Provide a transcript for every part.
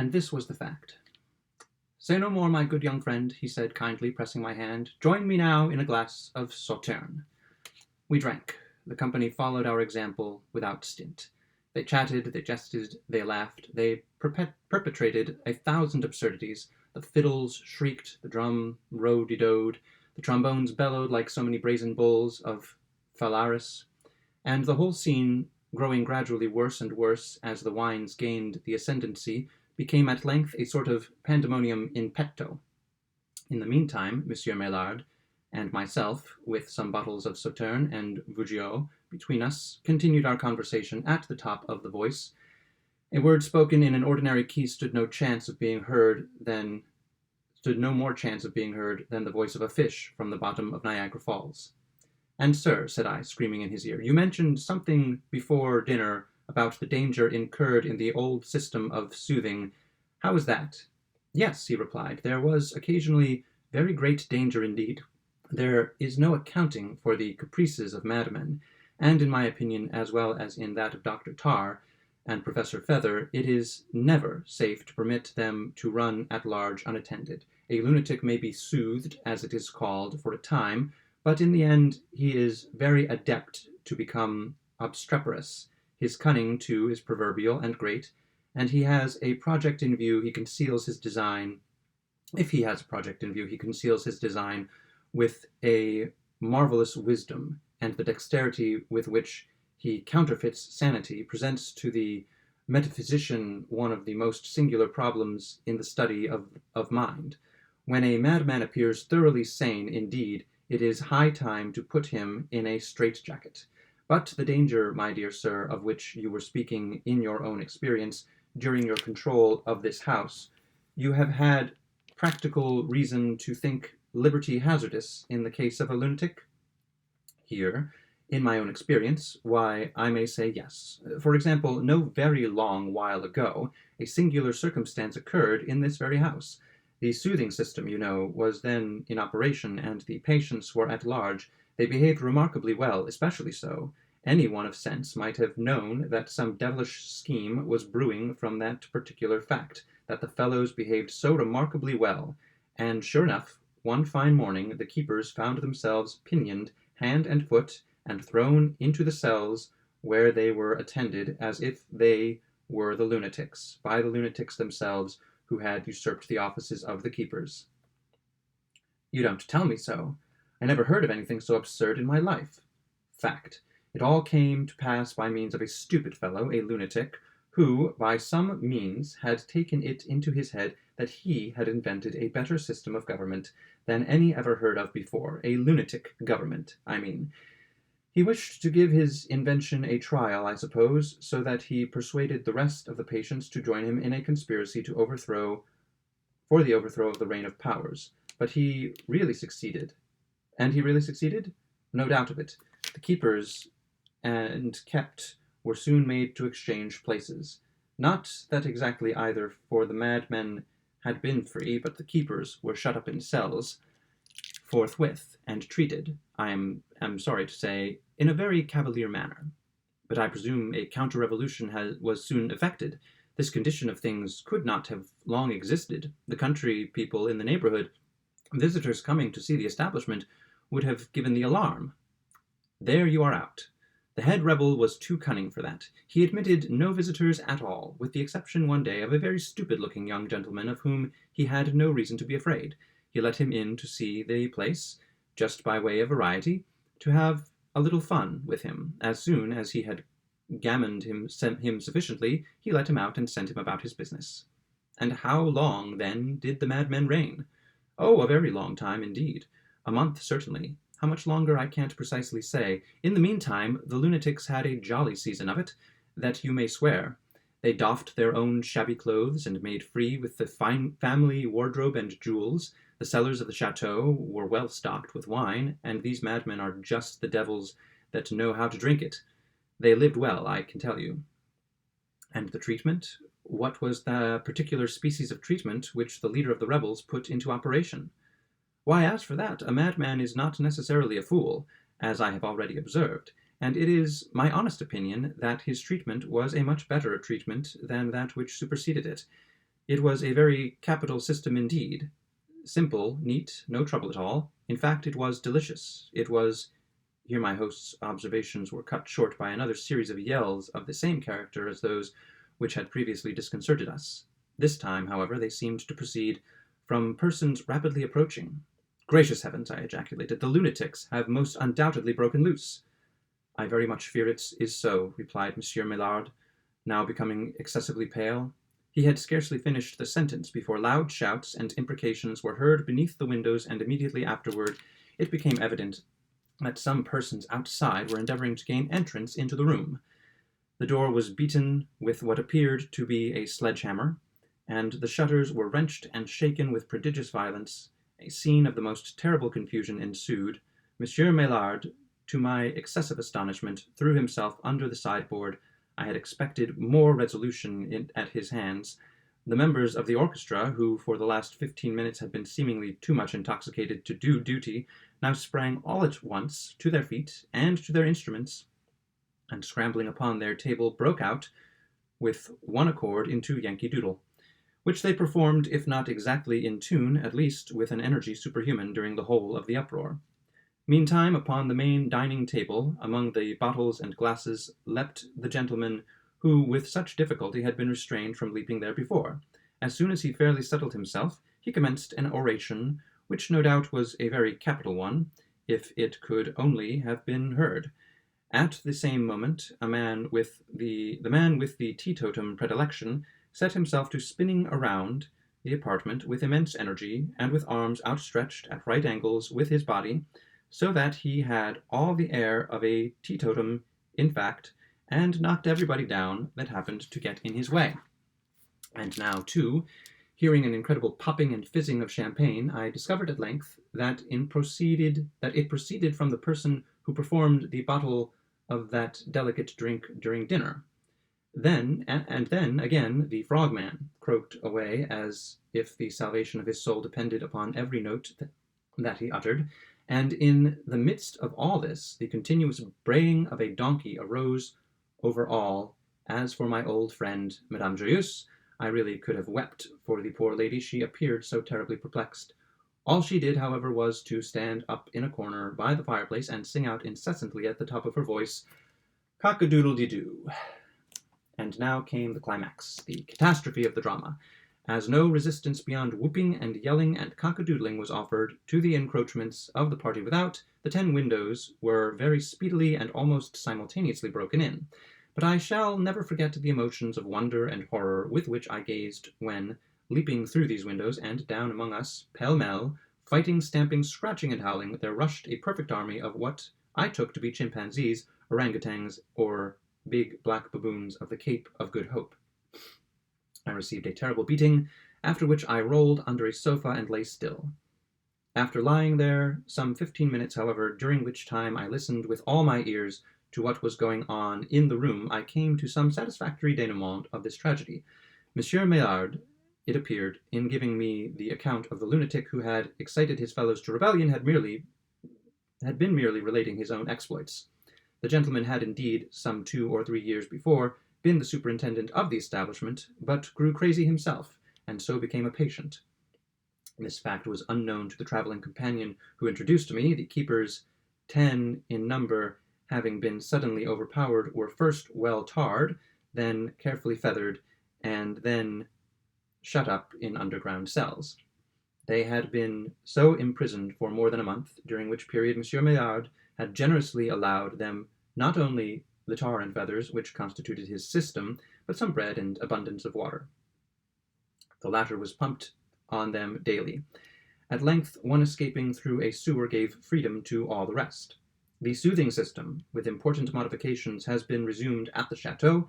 And this was the fact. "Say no more, my good young friend," he said kindly, pressing my hand. "Join me now in a glass of Sauterne." We drank. The company followed our example without stint. They chatted, they jested, they laughed, they perpetrated 1,000 absurdities. The fiddles shrieked, the drum ro-de-doed, the trombones bellowed like so many brazen bulls of Phalaris, and the whole scene, growing gradually worse and worse as the wines gained the ascendancy, became at length a sort of pandemonium in petto. In the meantime, Monsieur Maillard and myself, with some bottles of Sauterne and Vougeot between us, continued our conversation at the top of the voice. A word spoken in an ordinary key stood no more chance of being heard than the voice of a fish from the bottom of Niagara Falls. "And, sir," said I, screaming in his ear, "you mentioned something before dinner about the danger incurred in the old system of soothing. How is that?" "Yes," he replied, "there was occasionally very great danger indeed. There is no accounting for the caprices of madmen, and in my opinion, as well as in that of Dr. Tarr and Professor Fether, it is never safe to permit them to run at large unattended. A lunatic may be soothed, as it is called, for a time, but in the end he is very adept to become obstreperous. His cunning, too, is proverbial and great, and he has a project in view, he conceals his design. If he has a project in view, he conceals his design with a marvelous wisdom, and the dexterity with which he counterfeits sanity presents to the metaphysician one of the most singular problems in the study of mind. When a madman appears thoroughly sane, indeed, it is high time to put him in a straitjacket. But the danger, my dear sir, of which you were speaking in your own experience during your control of this house, you have had practical reason to think liberty hazardous in the case of a lunatic?" Here, in my own experience, why, I may say yes. For example, no very long while ago, a singular circumstance occurred in this very house. The soothing system, you know, was then in operation, and the patients were at large. They behaved remarkably well, especially so. Any one of sense might have known that some devilish scheme was brewing from that particular fact, that the fellows behaved so remarkably well. And sure enough, one fine morning the keepers found themselves pinioned hand and foot, and thrown into the cells, where they were attended as if they were the lunatics, by the lunatics themselves, who had usurped the offices of the keepers. "You don't tell me so. I never heard of anything so absurd in my life." "Fact. It all came to pass by means of a stupid fellow, a lunatic, who, by some means, had taken it into his head that he had invented a better system of government than any ever heard of before, a lunatic government, I mean. He wished to give his invention a trial, I suppose, so that he persuaded the rest of the patients to join him in a conspiracy for the overthrow of the reign of powers. But he really succeeded. And he really succeeded? No doubt of it. The keepers and kept were soon made to exchange places. Not that exactly either, for the madmen had been free, but the keepers were shut up in cells forthwith, and treated, I am sorry to say, in a very cavalier manner. But I presume a counter-revolution was soon effected. This condition of things could not have long existed. The country people in the neighborhood, visitors coming to see the establishment, would have given the alarm. There you are out. The head rebel was too cunning for that. He admitted no visitors at all, with the exception one day of a very stupid-looking young gentleman of whom he had no reason to be afraid. He let him in to see the place, just by way of variety, to have a little fun with him. As soon as he had gammoned him sufficiently, he let him out and sent him about his business. And how long, then, did the madmen reign? Oh, a very long time indeed. A month, certainly. How much longer I can't precisely say. In the meantime, the lunatics had a jolly season of it, that you may swear. They doffed their own shabby clothes, and made free with the fine family wardrobe and jewels. The cellars of the chateau were well stocked with wine, and these madmen are just the devils that know how to drink it. They lived well, I can tell you. And the treatment? What was the particular species of treatment which the leader of the rebels put into operation? Why, as for that, a madman is not necessarily a fool, as I have already observed, and it is my honest opinion that his treatment was a much better treatment than that which superseded it. It was a very capital system indeed. Simple, neat, no trouble at all. In fact, it was delicious. It was... Here my host's observations were cut short by another series of yells of the same character as those which had previously disconcerted us. This time, however, they seemed to proceed from persons rapidly approaching. "Gracious heavens!" I ejaculated. "The lunatics have most undoubtedly broken loose." "I very much fear it is so," replied Monsieur Maillard, now becoming excessively pale. He had scarcely finished the sentence before loud shouts and imprecations were heard beneath the windows, and immediately afterward it became evident that some persons outside were endeavoring to gain entrance into the room. The door was beaten with what appeared to be a sledgehammer, and the shutters were wrenched and shaken with prodigious violence. A scene of the most terrible confusion ensued. Monsieur Maillard, to my excessive astonishment, threw himself under the sideboard. I had expected more resolution at his hands. The members of the orchestra, who for the last 15 minutes had been seemingly too much intoxicated to do duty, now sprang all at once to their feet and to their instruments, and scrambling upon their table broke out with one accord into Yankee Doodle, which they performed, if not exactly in tune, at least with an energy superhuman during the whole of the uproar. Meantime, upon the main dining table, among the bottles and glasses, leapt the gentleman who with such difficulty had been restrained from leaping there before. As soon as he fairly settled himself, he commenced an oration, which no doubt was a very capital one, if it could only have been heard. At the same moment, the man with the teetotum predilection set himself to spinning around the apartment with immense energy, and with arms outstretched at right angles with his body, so that he had all the air of a teetotum in fact, and knocked everybody down that happened to get in his way. And now, too, hearing an incredible popping and fizzing of champagne, I discovered at length that it proceeded from the person who performed the bottle of that delicate drink during dinner. Then again, the frogman croaked away as if the salvation of his soul depended upon every note that he uttered, and in the midst of all this, the continuous braying of a donkey arose over all. As for my old friend, Madame Joyeuse, I really could have wept for the poor lady, she appeared so terribly perplexed. All she did, however, was to stand up in a corner by the fireplace and sing out incessantly at the top of her voice, "Cock-a-doodle-dee-doo." And now came the climax, the catastrophe of the drama. As no resistance beyond whooping and yelling and cock-a-doodling was offered to the encroachments of the party without, the 10 windows were very speedily and almost simultaneously broken in. But I shall never forget the emotions of wonder and horror with which I gazed when, leaping through these windows and down among us, pell-mell, fighting, stamping, scratching, and howling, there rushed a perfect army of what I took to be chimpanzees, orangutans, or big black baboons of the Cape of Good Hope. I received a terrible beating, after which I rolled under a sofa and lay still. After lying there some 15 minutes, however, during which time I listened with all my ears to what was going on in the room, I came to some satisfactory denouement of this tragedy. Monsieur Maillard, it appeared, in giving me the account of the lunatic who had excited his fellows to rebellion, had been merely relating his own exploits. The gentleman had indeed, some 2 or 3 years before, been the superintendent of the establishment, but grew crazy himself, and so became a patient. This fact was unknown to the traveling companion who introduced me. The keepers, 10 in number, having been suddenly overpowered, were first well tarred, then carefully feathered, and then shut up in underground cells. They had been so imprisoned for more than a month, during which period Monsieur Maillard had generously allowed them not only the tar and feathers which constituted his system, but some bread and abundance of water. The latter was pumped on them daily. At length, one escaping through a sewer gave freedom to all the rest. The soothing system, with important modifications, has been resumed at the chateau,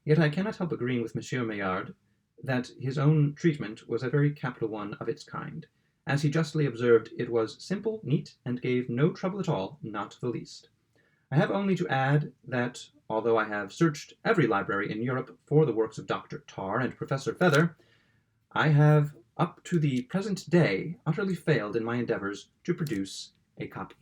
yet I cannot help agreeing with Monsieur Maillard that his own treatment was a very capital one of its kind. As he justly observed, it was simple, neat, and gave no trouble at all, not the least. I have only to add that, although I have searched every library in Europe for the works of Dr. Tarr and Professor Fether, I have, up to the present day, utterly failed in my endeavors to produce a copy.